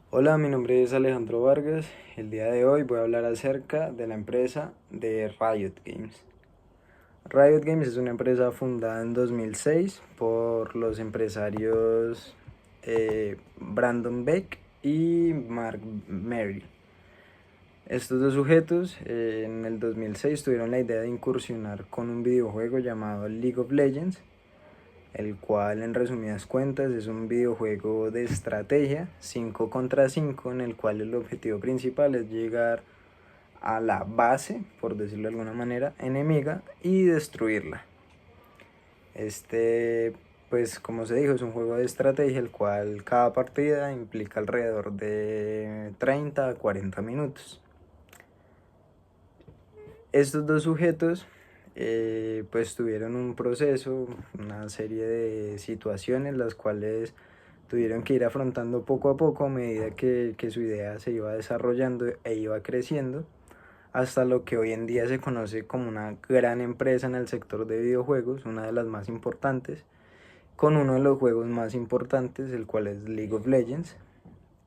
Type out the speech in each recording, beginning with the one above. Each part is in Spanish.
Hola, mi nombre es Alejandro Vargas. El día de hoy voy a hablar acerca de la empresa de Riot Games. Riot Games es una empresa fundada en 2006 por los empresarios Brandon Beck y Mark Merrill. Estos dos sujetos en el 2006 tuvieron la idea de incursionar con un videojuego llamado League of Legends, el cual en resumidas cuentas es un videojuego de estrategia 5 contra 5 en el cual el objetivo principal es llegar a la base, por decirlo de alguna manera, enemiga y destruirla. Este, pues como se dijo, es un juego de estrategia el cual cada partida implica alrededor de 30 a 40 minutos. Estos dos sujetos pues tuvieron un proceso, una serie de situaciones las cuales tuvieron que ir afrontando poco a poco a medida que su idea se iba desarrollando e iba creciendo hasta lo que hoy en día se conoce como una gran empresa en el sector de videojuegos, una de las más importantes, con uno de los juegos más importantes, el cual es League of Legends,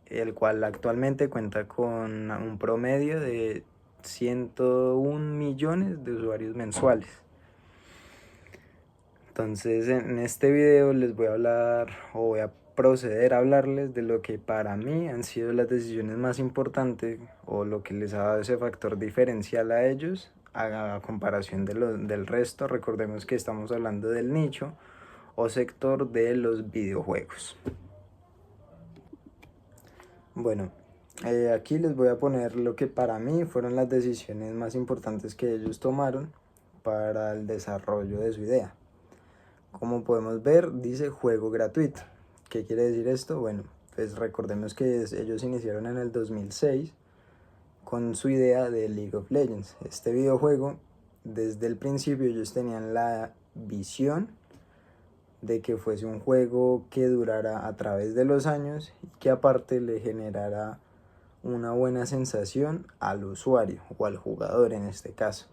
el cual actualmente cuenta con un promedio de 101 millones de usuarios mensuales. Entonces en este video les voy a hablar o voy a proceder a hablarles de lo que para mí han sido las decisiones más importantes o lo que les ha dado ese factor diferencial a ellos a comparación del resto. Recordemos que estamos hablando del nicho o sector de los videojuegos. Bueno, aquí les voy a poner lo que para mí fueron las decisiones más importantes que ellos tomaron para el desarrollo de su idea. Como podemos ver, dice juego gratuito. ¿Qué quiere decir esto? Bueno, pues recordemos que ellos iniciaron en el 2006 con su idea de League of Legends. Este videojuego, desde el principio ellos tenían la visión de que fuese un juego que durara a través de los años y que aparte le generara una buena sensación al usuario o al jugador en este caso.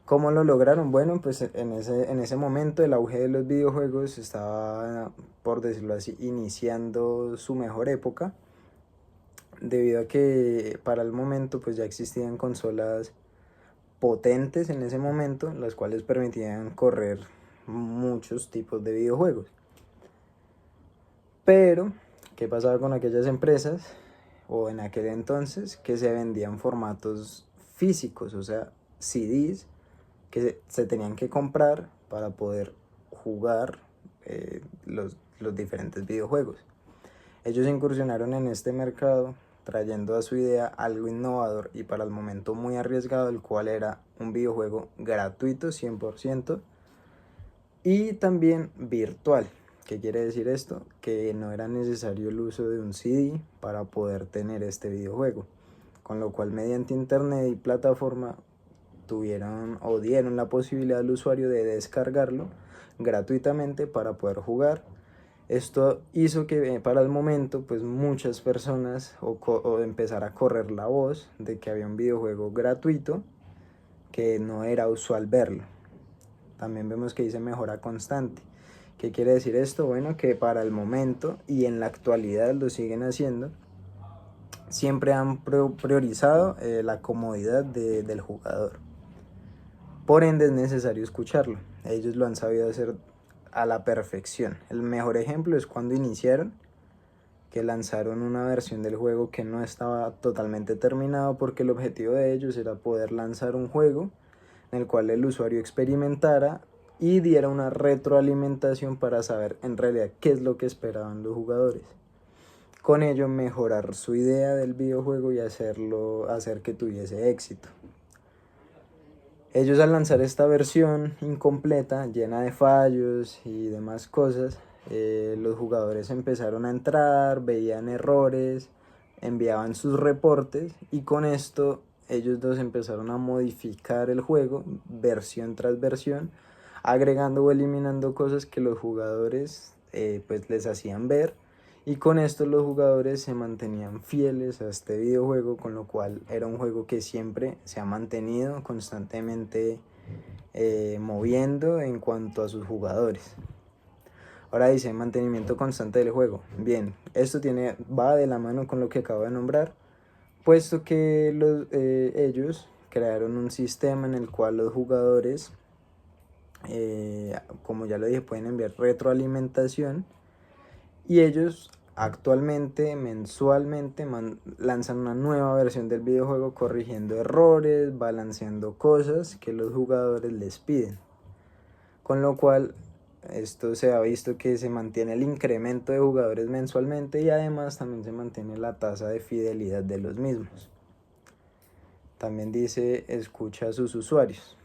¿Cómo lo lograron? Bueno, pues en ese momento el auge de los videojuegos estaba, por decirlo así, iniciando su mejor época, debido a que para el momento pues ya existían consolas potentes en ese momento, las cuales permitían correr muchos tipos de videojuegos. Pero, ¿qué pasaba con aquellas empresas o en aquel entonces que se vendían formatos físicos, o sea, CDs que se tenían que comprar para poder jugar los diferentes videojuegos? Ellos incursionaron en este mercado trayendo a su idea algo innovador y para el momento muy arriesgado, el cual era un videojuego gratuito 100% y también virtual. ¿Qué quiere decir esto? Que no era necesario el uso de un CD para poder tener este videojuego, con lo cual mediante internet y plataforma tuvieron o dieron la posibilidad al usuario de descargarlo gratuitamente para poder jugar. Esto hizo que para el momento pues muchas personas o empezar a correr la voz de que había un videojuego gratuito que no era usual verlo. También vemos que dice mejora constante. ¿Qué quiere decir esto? Bueno, que para el momento y en la actualidad lo siguen haciendo, siempre han priorizado la comodidad del jugador. Por ende es necesario escucharlo. Ellos lo han sabido hacer a la perfección. El mejor ejemplo es cuando iniciaron, que lanzaron una versión del juego que no estaba totalmente terminado porque el objetivo de ellos era poder lanzar un juego en el cual el usuario experimentara y diera una retroalimentación para saber en realidad qué es lo que esperaban los jugadores. Con ello mejorar su idea del videojuego y hacer que tuviese éxito. Ellos al lanzar esta versión incompleta, llena de fallos y demás cosas, los jugadores empezaron a entrar, veían errores, enviaban sus reportes y con esto ellos dos empezaron a modificar el juego versión tras versión, agregando o eliminando cosas que los jugadores pues les hacían ver y con esto los jugadores se mantenían fieles a este videojuego, con lo cual era un juego que siempre se ha mantenido constantemente moviendo en cuanto a sus jugadores. Ahora dice mantenimiento constante del juego. Bien, esto va de la mano con lo que acabo de nombrar, puesto que ellos crearon un sistema en el cual los jugadores, como ya lo dije, pueden enviar retroalimentación, y ellos actualmente, mensualmente, lanzan una nueva versión del videojuego corrigiendo errores, balanceando cosas que los jugadores les piden. Con lo cual, esto se ha visto que se mantiene el incremento de jugadores mensualmente y además también se mantiene la tasa de fidelidad de los mismos. También dice escucha a sus usuarios.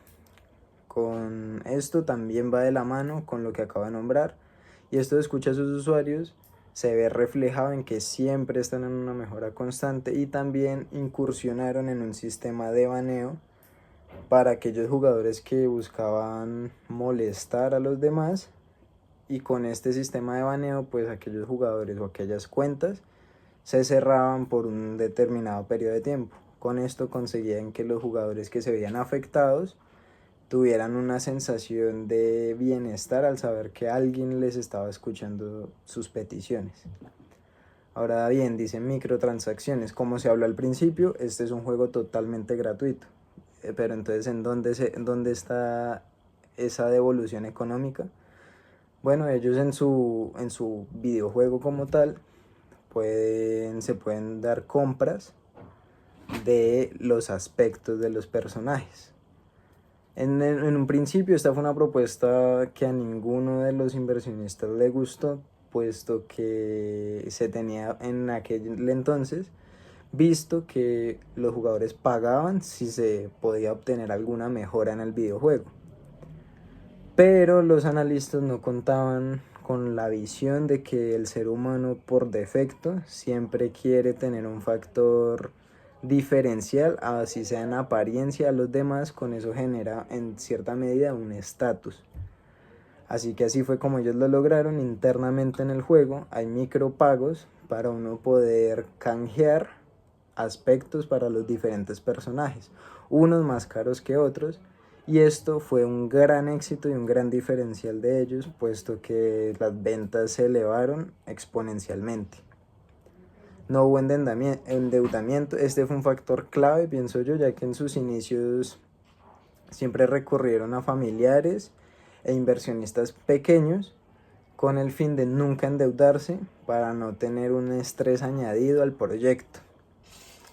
Con esto también va de la mano con lo que acabo de nombrar, y esto de escucha a sus usuarios se ve reflejado en que siempre están en una mejora constante, y también incursionaron en un sistema de baneo para aquellos jugadores que buscaban molestar a los demás, y con este sistema de baneo pues aquellos jugadores o aquellas cuentas se cerraban por un determinado periodo de tiempo. Con esto conseguían que los jugadores que se veían afectados tuvieran una sensación de bienestar al saber que alguien les estaba escuchando sus peticiones. Ahora bien, dicen microtransacciones. Como se habló al principio, este es un juego totalmente gratuito. Pero entonces, ¿en dónde está esa devolución económica? Bueno, ellos en su videojuego como tal se pueden dar compras de los aspectos de los personajes. En un principio esta fue una propuesta que a ninguno de los inversionistas le gustó, puesto que se tenía en aquel entonces visto que los jugadores pagaban si se podía obtener alguna mejora en el videojuego. Pero los analistas no contaban con la visión de que el ser humano por defecto siempre quiere tener un factor diferencial, así sea en apariencia a los demás. Con eso genera en cierta medida un estatus. Así que así fue como ellos lo lograron internamente en el juego. Hay micropagos para uno poder canjear aspectos para los diferentes personajes, unos más caros que otros, y esto fue un gran éxito y un gran diferencial de ellos, puesto que las ventas se elevaron exponencialmente. No hubo endeudamiento. Este fue un factor clave, pienso yo, ya que en sus inicios siempre recurrieron a familiares e inversionistas pequeños con el fin de nunca endeudarse para no tener un estrés añadido al proyecto.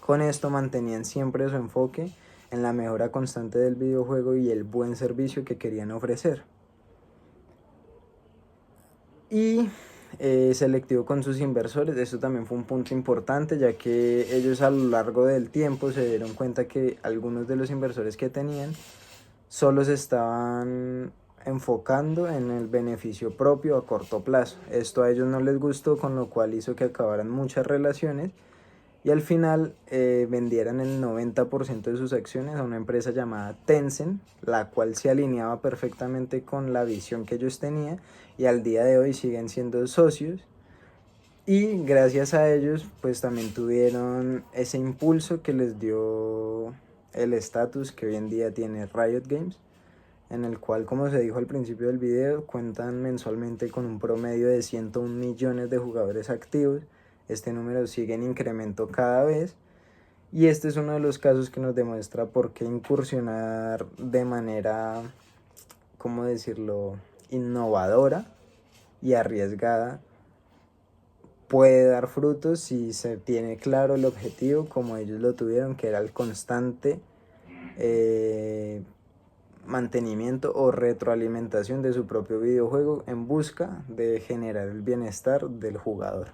Con esto mantenían siempre su enfoque en la mejora constante del videojuego y el buen servicio que querían ofrecer. Y selectivo con sus inversores. Esto también fue un punto importante, ya que ellos a lo largo del tiempo se dieron cuenta que algunos de los inversores que tenían solo se estaban enfocando en el beneficio propio a corto plazo. Esto a ellos no les gustó, con lo cual hizo que acabaran muchas relaciones y al final vendieran el 90% de sus acciones a una empresa llamada Tencent, la cual se alineaba perfectamente con la visión que ellos tenían, y al día de hoy siguen siendo socios. Y gracias a ellos pues también tuvieron ese impulso que les dio el estatus que hoy en día tiene Riot Games, en el cual, como se dijo al principio del video, cuentan mensualmente con un promedio de 101 millones de jugadores activos. Este número sigue en incremento cada vez, y este es uno de los casos que nos demuestra por qué incursionar de manera, ¿cómo decirlo?, innovadora y arriesgada puede dar frutos si se tiene claro el objetivo, como ellos lo tuvieron, que era el constante mantenimiento o retroalimentación de su propio videojuego en busca de generar el bienestar del jugador.